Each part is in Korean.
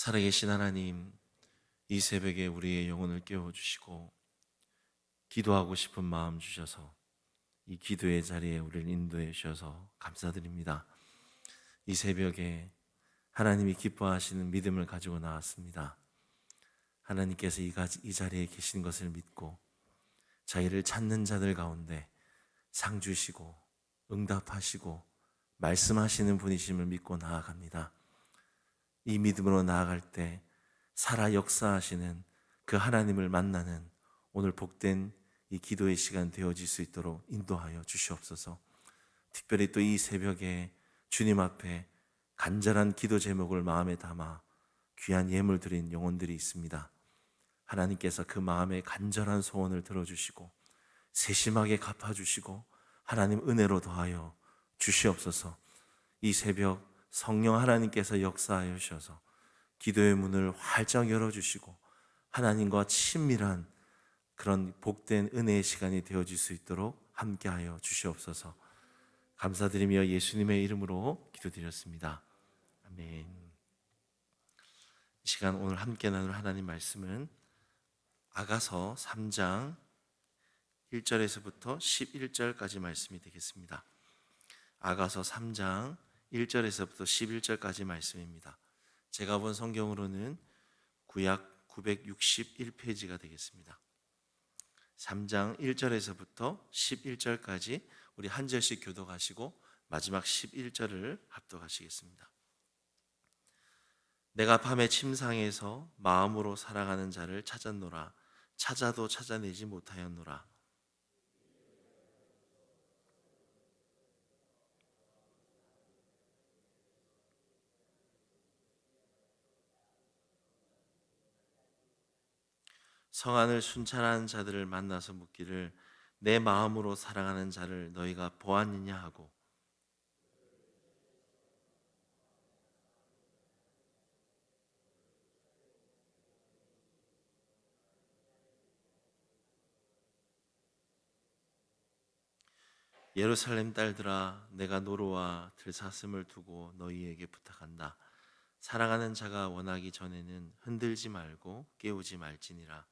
살아계신 하나님, 이 새벽에 우리의 영혼을 깨워주시고 기도하고 싶은 마음 주셔서 이 기도의 자리에 우리를 인도해 주셔서 감사드립니다. 이 새벽에 하나님이 기뻐하시는 믿음을 가지고 나왔습니다. 하나님께서 이 자리에 계신 것을 믿고 자기를 찾는 자들 가운데 상 주시고 응답하시고 말씀하시는 분이심을 믿고 나아갑니다. 이 믿음으로 나아갈 때 살아 역사하시는 그 하나님을 만나는 오늘 복된 이 기도의 시간 되어질 수 있도록 인도하여 주시옵소서. 특별히 또 이 새벽에 주님 앞에 간절한 기도 제목을 마음에 담아 귀한 예물 드린 영혼들이 있습니다. 하나님께서 그 마음의 간절한 소원을 들어주시고 세심하게 갚아주시고 하나님 은혜로 더하여 주시옵소서. 이 새벽 성령 하나님께서 역사하여 주셔서 기도의 문을 활짝 열어주시고 하나님과 친밀한 그런 복된 은혜의 시간이 되어질 수 있도록 함께하여 주시옵소서. 감사드리며 예수님의 이름으로 기도드렸습니다. 아멘. 이 시간 오늘 함께 나눌 하나님 말씀은 아가서 3장 1절에서부터 11절까지 말씀이 되겠습니다. 아가서 3장 1절에서부터 11절까지 말씀입니다. 제가 본 성경으로는 구약 961페이지가 되겠습니다. 3장 1절에서부터 11절까지 우리 한 절씩 교독하시고 마지막 11절을 합독하시겠습니다. 내가 밤에 침상에서 마음으로 사랑하는 자를 찾았노라. 찾아도 찾아내지 못하였노라. 성안을 순찰하는 자들을 만나서 묻기를 내 마음으로 사랑하는 자를 너희가 보았느냐 하고 예루살렘 딸들아 내가 노루와 들사슴을 두고 너희에게 부탁한다. 사랑하는 자가 원하기 전에는 흔들지 말고 깨우지 말지니라.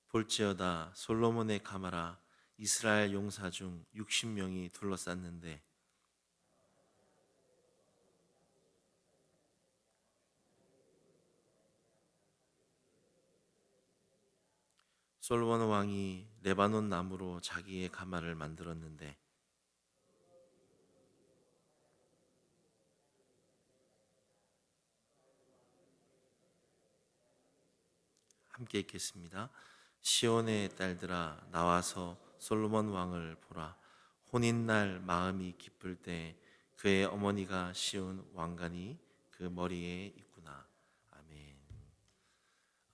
볼지어다 솔로몬의 가마라 이스라엘 용사 중 60명이 둘러쌌는데 솔로몬 왕이 레바논 나무로 자기의 가마를 만들었는데 함께 읽겠습니다. 시온의 딸들아 나와서 솔로몬 왕을 보라. 혼인날 마음이 기쁠 때 그의 어머니가 씌운 왕관이 그 머리에 있구나. 아멘.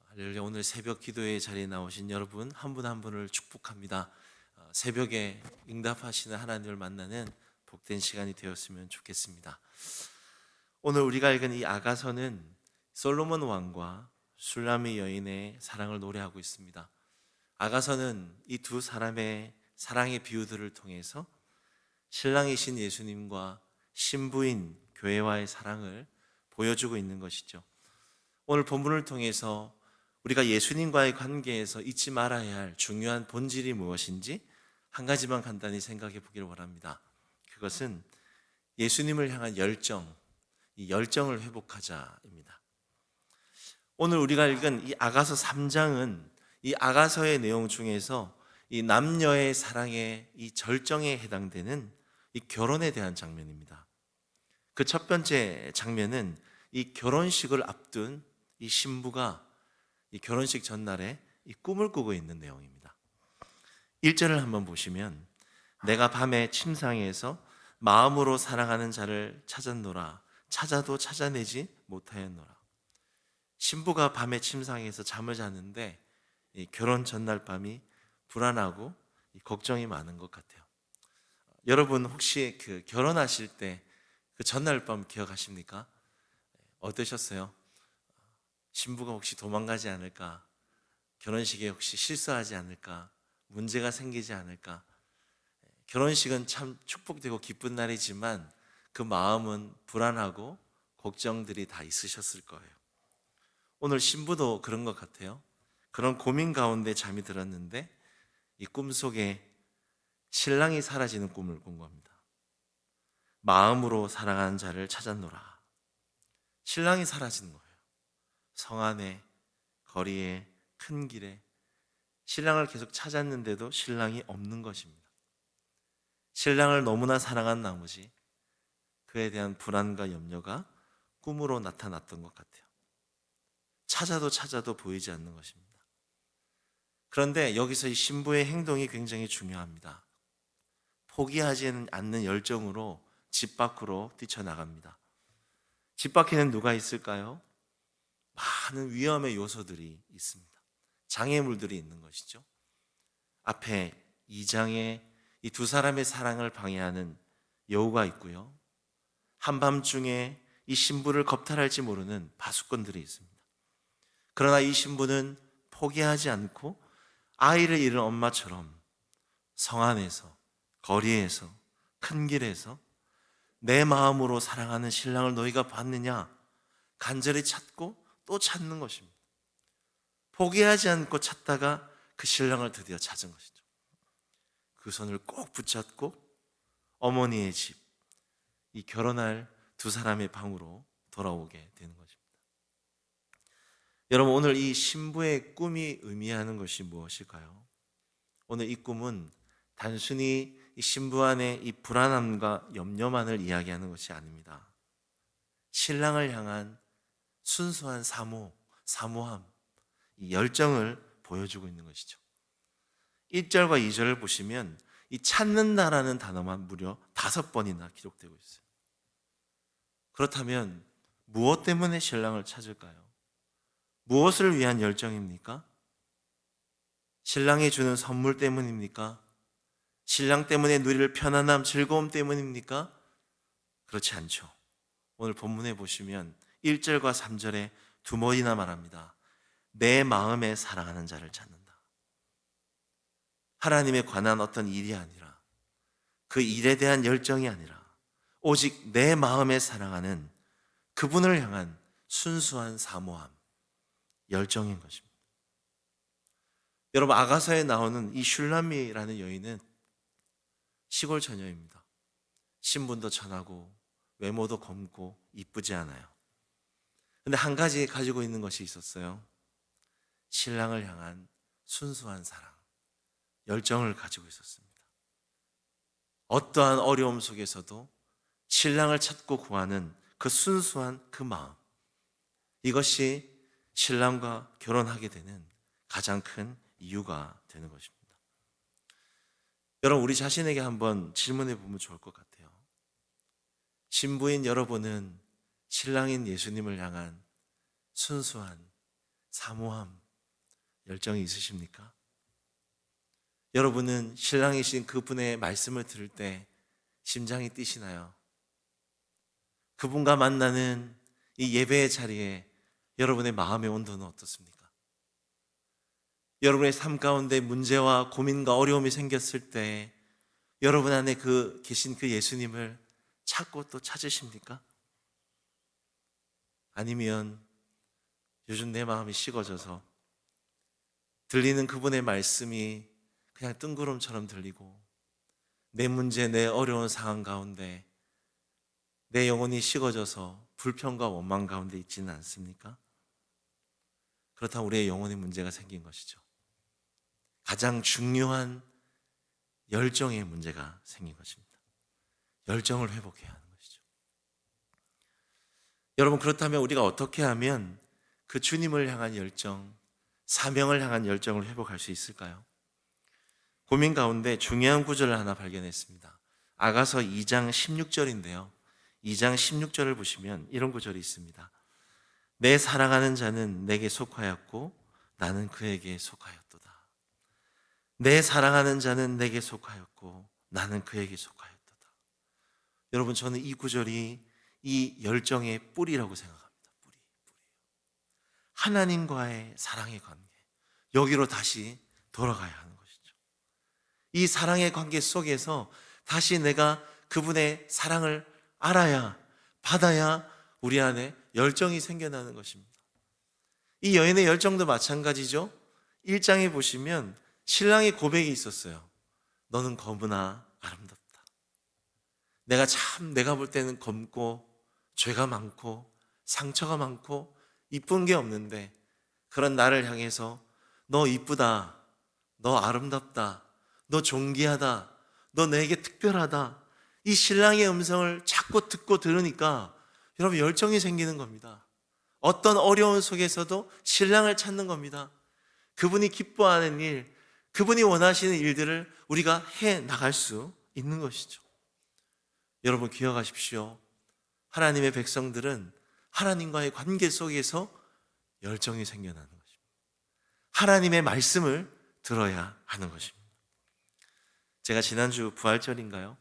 할렐루야. 오늘 새벽 기도의 자리에 나오신 여러분 한 분 한 분을 축복합니다. 새벽에 응답하시는 하나님을 만나는 복된 시간이 되었으면 좋겠습니다. 오늘 우리가 읽은 이 아가서는 솔로몬 왕과 슐라미 여인의 사랑을 노래하고 있습니다. 아가서는 이 두 사람의 사랑의 비유들을 통해서 신랑이신 예수님과 신부인 교회와의 사랑을 보여주고 있는 것이죠. 오늘 본문을 통해서 우리가 예수님과의 관계에서 잊지 말아야 할 중요한 본질이 무엇인지 한 가지만 간단히 생각해 보기를 원합니다. 그것은 예수님을 향한 열정, 이 열정을 회복하자입니다. 오늘 우리가 읽은 이 아가서 3장은 이 아가서의 내용 중에서 이 남녀의 사랑의 이 절정에 해당되는 이 결혼에 대한 장면입니다. 그 첫 번째 장면은 이 결혼식을 앞둔 이 신부가 이 결혼식 전날에 이 꿈을 꾸고 있는 내용입니다. 1절을 한번 보시면 내가 밤에 침상에서 마음으로 사랑하는 자를 찾았노라. 찾아도 찾아내지 못하였노라. 신부가 밤에 침상에서 잠을 자는데 이 결혼 전날 밤이 불안하고 걱정이 많은 것 같아요. 여러분 혹시 그 결혼하실 때 그 전날 밤 기억하십니까? 어떠셨어요? 신부가 혹시 도망가지 않을까? 결혼식에 혹시 실수하지 않을까? 문제가 생기지 않을까. 결혼식은 참 축복되고 기쁜 날이지만 그 마음은 불안하고 걱정들이 다 있으셨을 거예요. 오늘 신부도 그런 것 같아요. 그런 고민 가운데 잠이 들었는데 이 꿈속에 신랑이 사라지는 꿈을 꾼 겁니다. 마음으로 사랑하는 자를 찾았노라. 신랑이 사라진 거예요. 성 안에, 거리에, 큰 길에 신랑을 계속 찾았는데도 신랑이 없는 것입니다. 신랑을 너무나 사랑한 나머지 그에 대한 불안과 염려가 꿈으로 나타났던 것 같아요. 찾아도 보이지 않는 것입니다. 그런데 여기서 이 신부의 행동이 굉장히 중요합니다. 포기하지 않는 열정으로 집 밖으로 뛰쳐나갑니다. 집 밖에는 누가 있을까요? 많은 위험의 요소들이 있습니다. 장애물들이 있는 것이죠. 앞에 2장에 이 두 사람의 사랑을 방해하는 여우가 있고요. 한밤중에 이 신부를 겁탈할지 모르는 바수꾼들이 있습니다. 그러나 이 신부는 포기하지 않고 아이를 잃은 엄마처럼 성 안에서, 거리에서, 큰 길에서 내 마음으로 사랑하는 신랑을 너희가 봤느냐? 간절히 찾고 또 찾는 것입니다. 포기하지 않고 찾다가 그 신랑을 드디어 찾은 것이죠. 그 손을 꼭 붙잡고 어머니의 집, 이 결혼할 두 사람의 방으로 돌아오게 되는 것입니다. 여러분, 오늘 이 신부의 꿈이 의미하는 것이 무엇일까요? 오늘 이 꿈은 단순히 이 신부 안의 이 불안함과 염려만을 이야기하는 것이 아닙니다. 신랑을 향한 순수한 사모함, 이 열정을 보여주고 있는 것이죠. 1절과 2절을 보시면 이 찾는다라는 단어만 무려 5번이나 기록되고 있어요. 그렇다면 무엇 때문에 신랑을 찾을까요? 무엇을 위한 열정입니까? 신랑이 주는 선물 때문입니까? 신랑 때문에 누릴 편안함, 즐거움 때문입니까? 그렇지 않죠. 오늘 본문에 보시면 1절과 3절에 두 번이나 말합니다. 내 마음에 사랑하는 자를 찾는다. 하나님에 관한 어떤 일이 아니라, 그 일에 대한 열정이 아니라 오직 내 마음에 사랑하는 그분을 향한 순수한 사모함, 열정인 것입니다. 여러분, 아가서에 나오는 이 슐람미라는 여인은 시골 처녀입니다. 신분도 천하고 외모도 검고 이쁘지 않아요. 근데 한 가지 가지고 있는 것이 있었어요. 신랑을 향한 순수한 사랑, 열정을 가지고 있었습니다. 어떠한 어려움 속에서도 신랑을 찾고 구하는 그 순수한 그 마음, 이것이 신랑과 결혼하게 되는 가장 큰 이유가 되는 것입니다. 여러분, 우리 자신에게 한번 질문해 보면 좋을 것 같아요. 신부인 여러분은 신랑인 예수님을 향한 순수한 사모함, 열정이 있으십니까? 여러분은 신랑이신 그분의 말씀을 들을 때 심장이 뛰시나요? 그분과 만나는 이 예배의 자리에 여러분의 마음의 온도는 어떻습니까? 여러분의 삶 가운데 문제와 고민과 어려움이 생겼을 때 여러분 안에 계신 그 예수님을 찾고 또 찾으십니까? 아니면 요즘 내 마음이 식어져서 들리는 그분의 말씀이 그냥 뜬구름처럼 들리고 내 문제, 내 어려운 상황 가운데 내 영혼이 식어져서 불평과 원망 가운데 있지는 않습니까? 그렇다면 우리의 영혼의 문제가 생긴 것이죠. 가장 중요한 열정의 문제가 생긴 것입니다. 열정을 회복해야 하는 것이죠. 여러분, 그렇다면 우리가 어떻게 하면 그 주님을 향한 열정, 사명을 향한 열정을 회복할 수 있을까요? 고민 가운데 중요한 구절을 하나 발견했습니다. 아가서 2장 16절인데요. 2장 16절을 보시면 이런 구절이 있습니다. 내 사랑하는 자는 내게 속하였고 나는 그에게 속하였도다. 내 사랑하는 자는 내게 속하였고 나는 그에게 속하였도다. 여러분, 저는 이 구절이 이 열정의 뿌리라고 생각합니다. 뿌리. 하나님과의 사랑의 관계, 여기로 다시 돌아가야 하는 것이죠. 이 사랑의 관계 속에서 다시 내가 그분의 사랑을 알아야, 받아야 우리 안에 열정이 생겨나는 것입니다. 이 여인의 열정도 마찬가지죠. 1장에 보시면 신랑의 고백이 있었어요. 너는 검으나 아름답다. 내가 볼 때는 검고 죄가 많고 상처가 많고 이쁜 게 없는데, 그런 나를 향해서 너 이쁘다, 너 아름답다, 너 존귀하다, 너 내게 특별하다, 이 신랑의 음성을 자꾸 듣고 들으니까 여러분 열정이 생기는 겁니다. 어떤 어려운 속에서도 신랑을 찾는 겁니다. 그분이 기뻐하는 일, 그분이 원하시는 일들을 우리가 해 나갈 수 있는 것이죠. 여러분 기억하십시오. 하나님의 백성들은 하나님과의 관계 속에서 열정이 생겨나는 것입니다. 하나님의 말씀을 들어야 하는 것입니다. 제가 지난주 부활절인가요?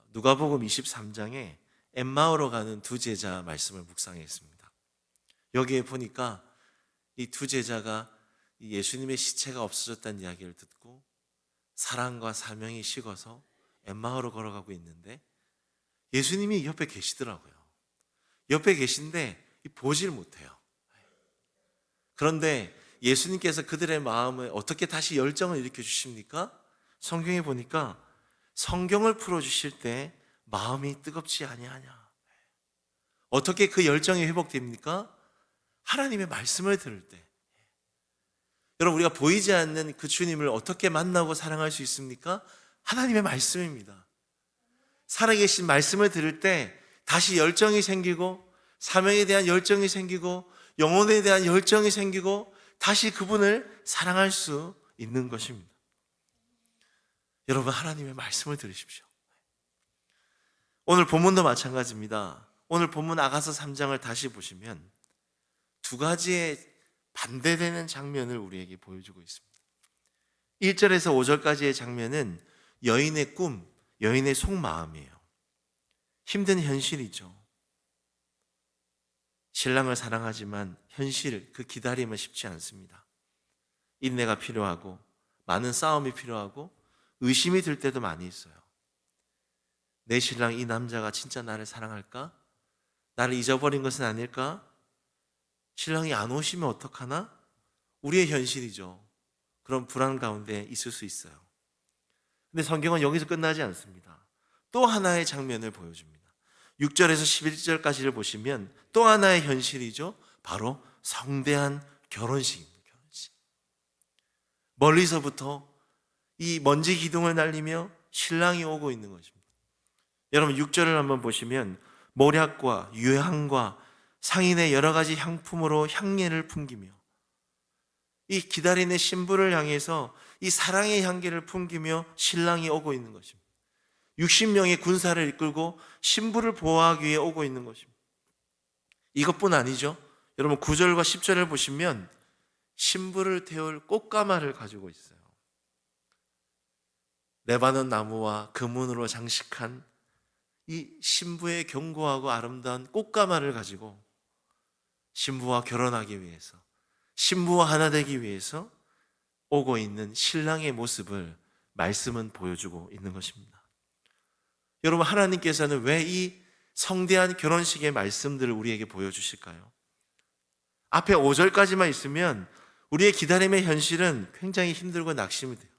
누가복음 23장에 엠마오로 가는 두 제자 말씀을 묵상했습니다. 여기에 보니까 이 두 제자가 예수님의 시체가 없어졌다는 이야기를 듣고 사랑과 사명이 식어서 엠마오로 걸어가고 있는데 예수님이 옆에 계시더라고요. 옆에 계신데 보질 못해요. 그런데 예수님께서 그들의 마음을 어떻게 다시 열정을 일으켜 주십니까? 성경에 보니까 성경을 풀어주실 때 마음이 뜨겁지 아니하냐. 어떻게 그 열정이 회복됩니까? 하나님의 말씀을 들을 때. 여러분 우리가 보이지 않는 그 주님을 어떻게 만나고 사랑할 수 있습니까? 하나님의 말씀입니다. 살아계신 말씀을 들을 때 다시 열정이 생기고 사명에 대한 열정이 생기고 영혼에 대한 열정이 생기고 다시 그분을 사랑할 수 있는 것입니다. 여러분 하나님의 말씀을 들으십시오. 오늘 본문도 마찬가지입니다. 오늘 본문 아가서 3장을 다시 보시면 두 가지의 반대되는 장면을 우리에게 보여주고 있습니다. 1절에서 5절까지의 장면은 여인의 꿈, 여인의 속마음이에요. 힘든 현실이죠. 신랑을 사랑하지만 현실, 그 기다림은 쉽지 않습니다. 인내가 필요하고 많은 싸움이 필요하고 의심이 들 때도 많이 있어요. 내 신랑 이 남자가 진짜 나를 사랑할까? 나를 잊어버린 것은 아닐까? 신랑이 안 오시면 어떡하나? 우리의 현실이죠. 그런 불안 가운데 있을 수 있어요. 근데 성경은 여기서 끝나지 않습니다. 또 하나의 장면을 보여줍니다. 6절에서 11절까지를 보시면 또 하나의 현실이죠. 바로 성대한 결혼식입니다. 결혼식. 멀리서부터 이 먼지 기둥을 날리며 신랑이 오고 있는 것입니다. 여러분 6절을 한번 보시면 모략과 유향과 상인의 여러 가지 향품으로 향례를 풍기며 이 기다리는 신부를 향해서 이 사랑의 향기를 풍기며 신랑이 오고 있는 것입니다. 60명의 군사를 이끌고 신부를 보호하기 위해 오고 있는 것입니다. 이것뿐 아니죠. 여러분 9절과 10절을 보시면 신부를 태울 꽃가마를 가지고 있어요. 레바논 나무와 금은으로 장식한 이 신부의 견고하고 아름다운 꽃가마를 가지고 신부와 결혼하기 위해서, 신부와 하나 되기 위해서 오고 있는 신랑의 모습을 말씀은 보여주고 있는 것입니다. 여러분 하나님께서는 왜 이 성대한 결혼식의 말씀들을 우리에게 보여주실까요? 앞에 5절까지만 있으면 우리의 기다림의 현실은 굉장히 힘들고 낙심이 돼요.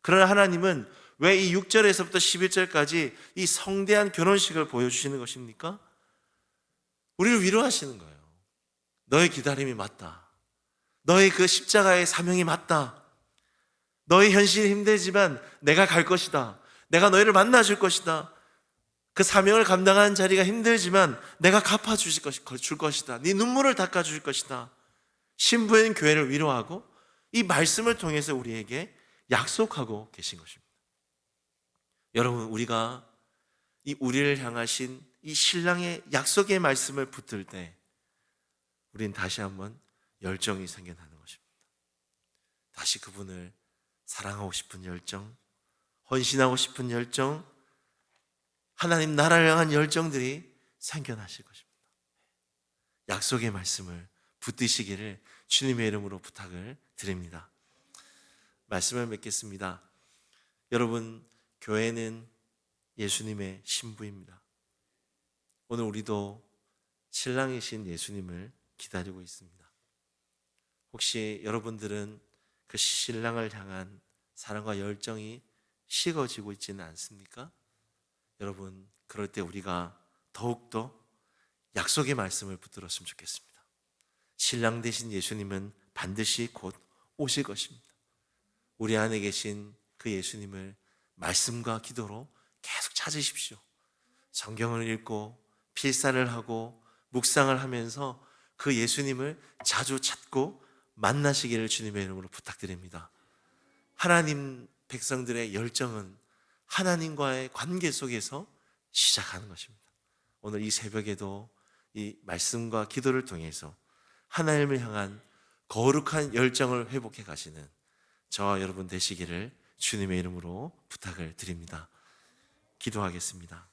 그러나 하나님은 왜 이 6절에서부터 11절까지 이 성대한 결혼식을 보여주시는 것입니까? 우리를 위로하시는 거예요. 너의 기다림이 맞다. 너의 그 십자가의 사명이 맞다. 너의 현실이 힘들지만 내가 갈 것이다. 내가 너희를 만나줄 것이다. 그 사명을 감당하는 자리가 힘들지만 내가 갚아줄 것이다. 네 눈물을 닦아줄 것이다. 신부인 교회를 위로하고 이 말씀을 통해서 우리에게 약속하고 계신 것입니다. 여러분 우리가 이 우리를 향하신 이 신랑의 약속의 말씀을 붙들 때 우린 다시 한번 열정이 생겨나는 것입니다. 다시 그분을 사랑하고 싶은 열정, 헌신하고 싶은 열정, 하나님 나라를 향한 열정들이 생겨나실 것입니다. 약속의 말씀을 붙드시기를 주님의 이름으로 부탁을 드립니다. 말씀을 맺겠습니다. 여러분, 교회는 예수님의 신부입니다. 오늘 우리도 신랑이신 예수님을 기다리고 있습니다. 혹시 여러분들은 그 신랑을 향한 사랑과 열정이 식어지고 있지는 않습니까? 여러분, 그럴 때 우리가 더욱더 약속의 말씀을 붙들었으면 좋겠습니다. 신랑 되신 예수님은 반드시 곧 오실 것입니다. 우리 안에 계신 그 예수님을 말씀과 기도로 계속 찾으십시오. 성경을 읽고 필사를 하고 묵상을 하면서 그 예수님을 자주 찾고 만나시기를 주님의 이름으로 부탁드립니다. 하나님 백성들의 열정은 하나님과의 관계 속에서 시작하는 것입니다. 오늘 이 새벽에도 이 말씀과 기도를 통해서 하나님을 향한 거룩한 열정을 회복해 가시는 저와 여러분 되시기를 주님의 이름으로 부탁을 드립니다. 기도하겠습니다.